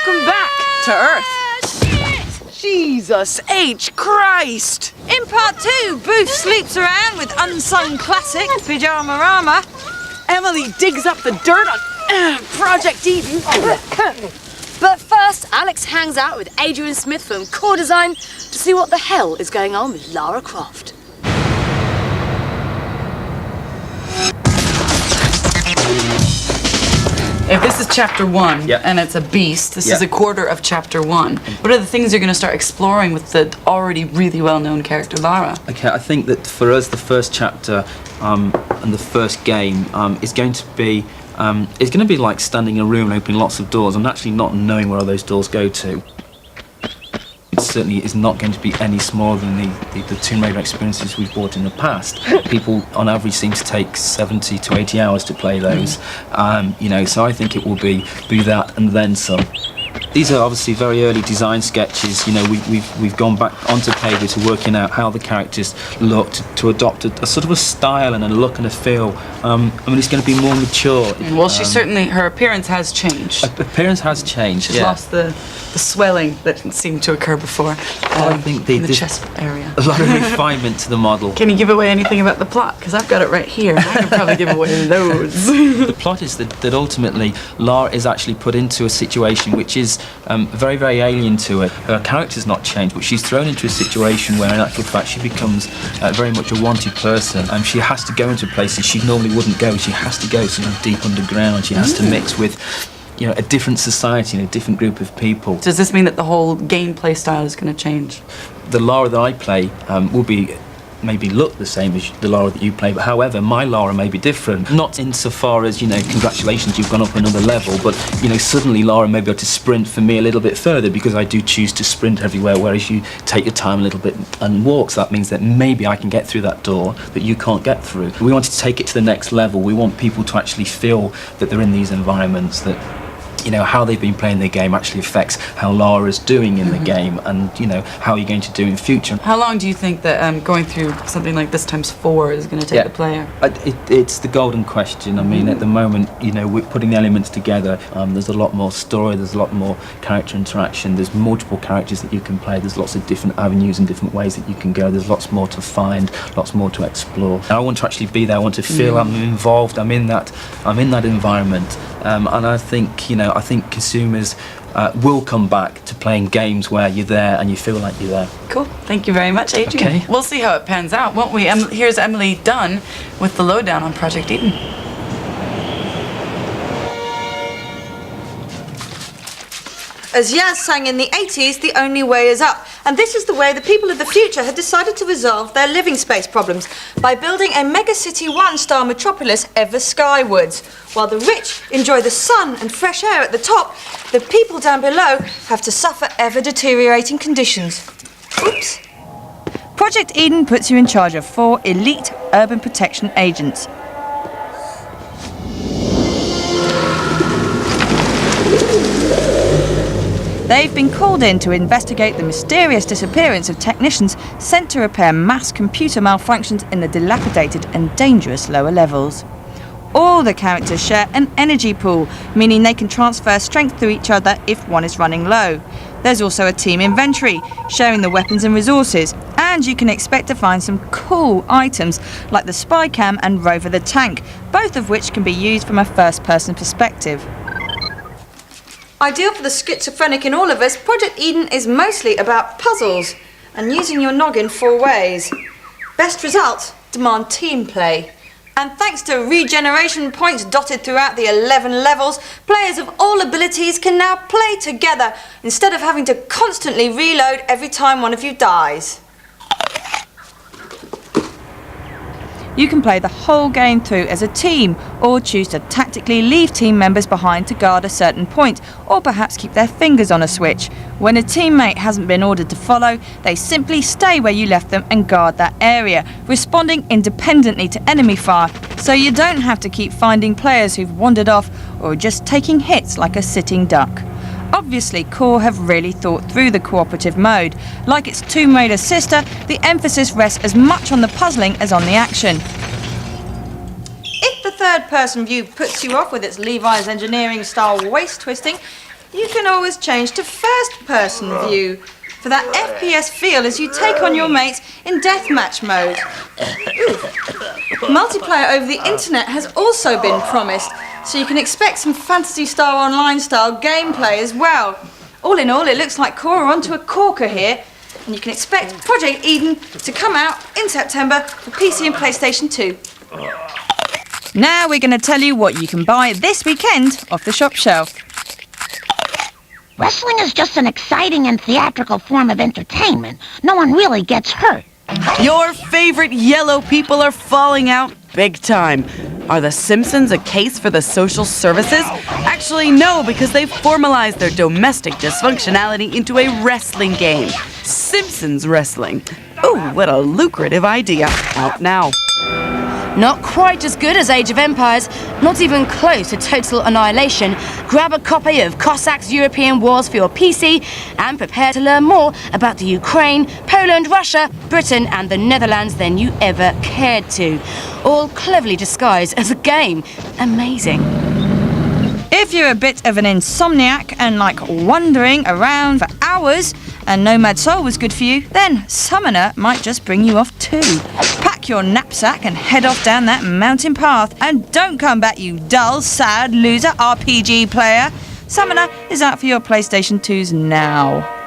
Welcome back to Earth. Jesus H. Christ! In part 2, Booth sleeps around with unsung classic Pyjamarama. Emily digs up the dirt on Project Eden. But first, Aleks hangs out with Adrian Smith from Core Design to see what the hell is going on with Lara Croft. If this is chapter 1 Yeah. and it's a beast, this Yeah. is a quarter of chapter 1. What are the things you're going to start exploring with the already really well-known character Lara? Okay, I think that for us, the first chapter and the first game is going to be like standing in a room and opening lots of doors and actually not knowing where all those doors go to. It certainly is not going to be any smaller than the Tomb Raider experiences we've bought in the past. People, on average, seem to take 70 to 80 hours to play those. You know, so I think it will be that and then some. These are obviously very early design sketches. You know, we've gone back onto paper to working out how the characters look, to adopt a sort of a style and a look and a feel. I mean, it's going to be more mature. Well, she certainly, her appearance has changed. Appearance has changed. She's lost the swelling that seemed to occur before I think in the chest area. A lot of refinement to the model. Can you give away anything about the plot? Because I've got it right here. I can probably give away loads. The plot is that ultimately Lara is actually put into a situation which is very, very alien to her. Her character's not changed, but she's thrown into a situation where in actual fact she becomes very much a wanted person, and she has to go into places she normally wouldn't go. She has to go sort of deep underground. She has to mix with, you know, a different society and a different group of people. Does this mean that the whole gameplay style is going to change? The Lara that I play will be maybe look the same as the Lara that you play, but however, my Lara may be different. Not insofar as, you know, congratulations, you've gone up another level, but, you know, suddenly Lara may be able to sprint for me a little bit further because I do choose to sprint everywhere, whereas you take your time a little bit and walk, so that means that maybe I can get through that door that you can't get through. We want to take it to the next level. We want people to actually feel that they're in these environments, that, you know, how they've been playing their game actually affects how Lara's doing in the game, and, you know, how you're going to do in future. How long do you think that going through something like this times 4 is going to take the player? It's the golden question. I mean, at the moment, you know, we're putting the elements together. There's a lot more story, there's a lot more character interaction, there's multiple characters that you can play, there's lots of different avenues and different ways that you can go, there's lots more to find, lots more to explore. And I want to actually be there, I want to feel I'm involved, I'm in that environment. And I think, you know, I think consumers will come back to playing games where you're there and you feel like you're there. Cool. Thank you very much, Adrian. Okay. We'll see how it pans out, won't we? Here's Emily Dunn with the lowdown on Project Eden. As Yaz sang in the 80s, the only way is up. And this is the way the people of the future had decided to resolve their living space problems, by building a megacity one-star metropolis ever skywards. While the rich enjoy the sun and fresh air at the top, the people down below have to suffer ever deteriorating conditions. Oops. Project Eden puts you in charge of 4 elite urban protection agents. They've been called in to investigate the mysterious disappearance of technicians sent to repair mass computer malfunctions in the dilapidated and dangerous lower levels. All the characters share an energy pool, meaning they can transfer strength to each other if one is running low. There's also a team inventory, sharing the weapons and resources, and you can expect to find some cool items like the spy cam and Rover the tank, both of which can be used from a first-person perspective. Ideal for the schizophrenic in all of us, Project Eden is mostly about puzzles and using your noggin 4 ways. Best results demand team play. And thanks to regeneration points dotted throughout the 11 levels, players of all abilities can now play together instead of having to constantly reload every time one of you dies. You can play the whole game through as a team, or choose to tactically leave team members behind to guard a certain point, or perhaps keep their fingers on a switch. When a teammate hasn't been ordered to follow, they simply stay where you left them and guard that area, responding independently to enemy fire, so you don't have to keep finding players who've wandered off or just taking hits like a sitting duck. Obviously, Core have really thought through the cooperative mode. Like its Tomb Raider sister, the emphasis rests as much on the puzzling as on the action. If the third-person view puts you off with its Levi's engineering-style waist twisting, you can always change to first-person view for that FPS feel as you take on your mates in deathmatch mode. Multiplayer over the internet has also been promised, so you can expect some Phantasy Star Online style gameplay as well. All in all, it looks like Cora onto a corker here, and you can expect Project Eden to come out in September for PC and PlayStation 2. Now we're going to tell you what you can buy this weekend off the shop shelf. Wrestling is just an exciting and theatrical form of entertainment. No one really gets hurt. Your favorite yellow people are falling out big time. Are the Simpsons a case for the social services? Actually, no, because they've formalized their domestic dysfunctionality into a wrestling game. Simpsons Wrestling. Ooh, what a lucrative idea. Out now. Not quite as good as Age of Empires, not even close to total annihilation. Grab a copy of Cossacks European Wars for your PC and prepare to learn more about the Ukraine, Poland, Russia, Britain and the Netherlands than you ever cared to. All cleverly disguised as a game. Amazing. If you're a bit of an insomniac and like wandering around for hours and Nomad Soul was good for you, then Summoner might just bring you off too. Pack your knapsack and head off down that mountain path. And don't come back, you dull, sad, loser RPG player. Summoner is out for your PlayStation 2s now.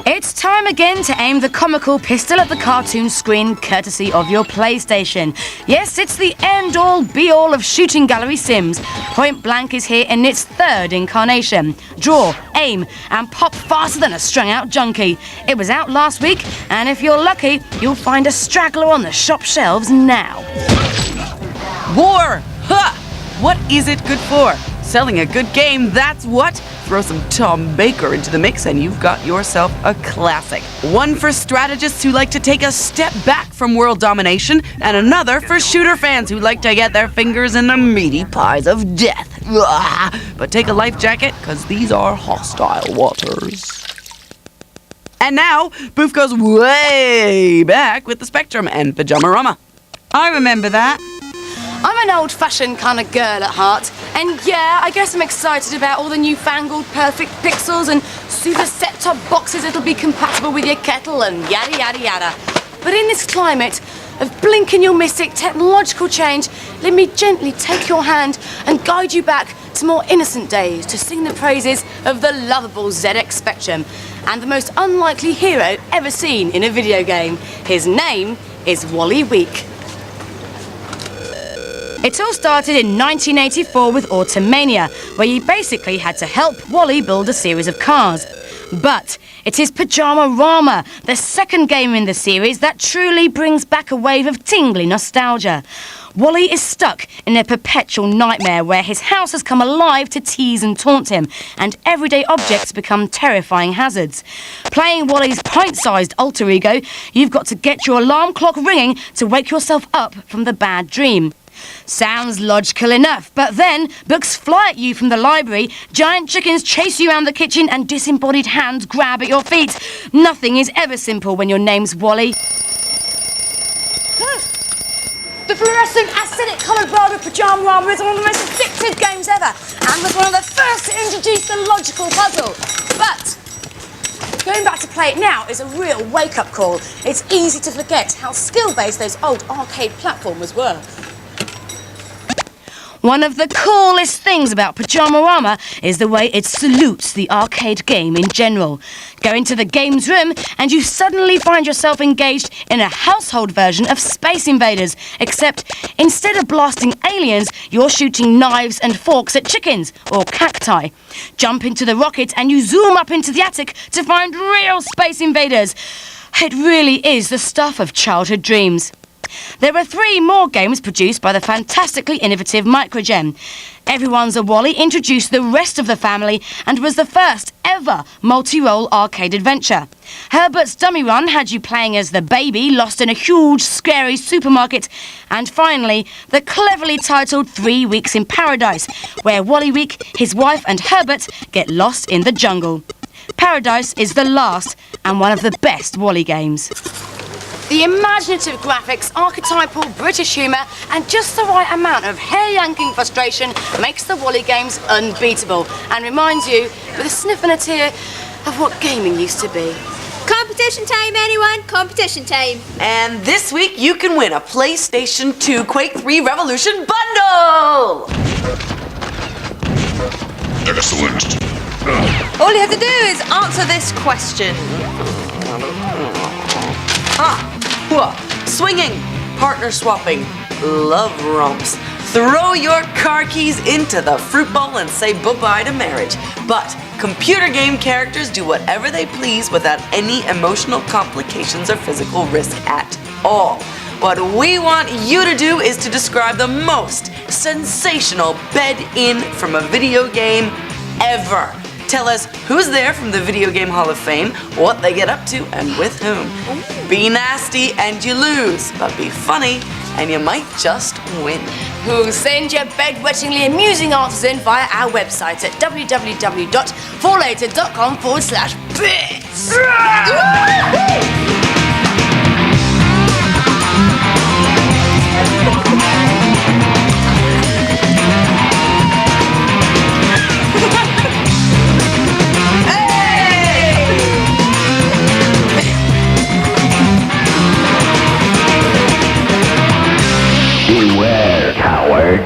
It's time again to aim the comical pistol at the cartoon screen courtesy of your PlayStation. Yes, it's the end-all, be-all of shooting gallery sims. Point Blank is here in its third incarnation. Draw, aim, and pop faster than a strung-out junkie. It was out last week, and if you're lucky, you'll find a straggler on the shop shelves now. War! Ha! What is it good for? Selling a good game, that's what? Throw some Tom Baker into the mix and you've got yourself a classic. One for strategists who like to take a step back from world domination, and another for shooter fans who like to get their fingers in the meaty pies of death. But take a life jacket, because these are hostile waters. And now, Boof goes way back with the Spectrum and Pyjamarama. I remember that. I'm an old-fashioned kind of girl at heart, and yeah, I guess I'm excited about all the newfangled perfect pixels and super set-top boxes that'll be compatible with your kettle and yada yada yada. But in this climate of blink and you'll miss it technological change, let me gently take your hand and guide you back to more innocent days to sing the praises of the lovable ZX Spectrum and the most unlikely hero ever seen in a video game. His name is Wally Week. It all started in 1984 with Automania, where you basically had to help Wally build a series of cars. But it is Pyjamarama, the second game in the series that truly brings back a wave of tingly nostalgia. Wally is stuck in a perpetual nightmare where his house has come alive to tease and taunt him, and everyday objects become terrifying hazards. Playing Wally's pint-sized alter ego, you've got to get your alarm clock ringing to wake yourself up from the bad dream. Sounds logical enough, but then books fly at you from the library, giant chickens chase you around the kitchen, and disembodied hands grab at your feet. Nothing is ever simple when your name's Wally. The fluorescent acidic coloured world of Pyjamarama is one of the most addictive games ever, and was one of the first to introduce the logical puzzle. But going back to play it now is a real wake-up call. It's easy to forget how skill-based those old arcade platformers were. One of the coolest things about Pyjamarama is the way it salutes the arcade game in general. Go into the game's room and you suddenly find yourself engaged in a household version of Space Invaders, except instead of blasting aliens, you're shooting knives and forks at chickens or cacti. Jump into the rocket and you zoom up into the attic to find real Space Invaders. It really is the stuff of childhood dreams. There were 3 more games produced by the fantastically innovative Microgen. Everyone's a Wally introduced the rest of the family and was the first ever multi-role arcade adventure. Herbert's Dummy Run had you playing as the baby lost in a huge, scary supermarket. And finally, the cleverly titled 3 Weeks in Paradise, where Wally Week, his wife and Herbert get lost in the jungle. Paradise is the last and one of the best Wally games. The imaginative graphics, archetypal British humour, and just the right amount of hair-yanking frustration makes the Wally games unbeatable and reminds you, with a sniff and a tear, of what gaming used to be. Competition time, anyone? Competition time. And this week you can win a PlayStation 2 Quake 3 Revolution bundle! Excellent. All you have to do is answer this question. Swinging, partner swapping, love romps. Throw your car keys into the fruit bowl and say bye-bye to marriage. But computer game characters do whatever they please without any emotional complications or physical risk at all. What we want you to do is to describe the most sensational bed-in from a video game ever. Tell us who's there from the Video Game Hall of Fame, what they get up to, and with whom. Be nasty and you lose, but be funny and you might just win. Who send your bedwettingly amusing answers in via our website at www.forlater.com/bits. Beware, coward.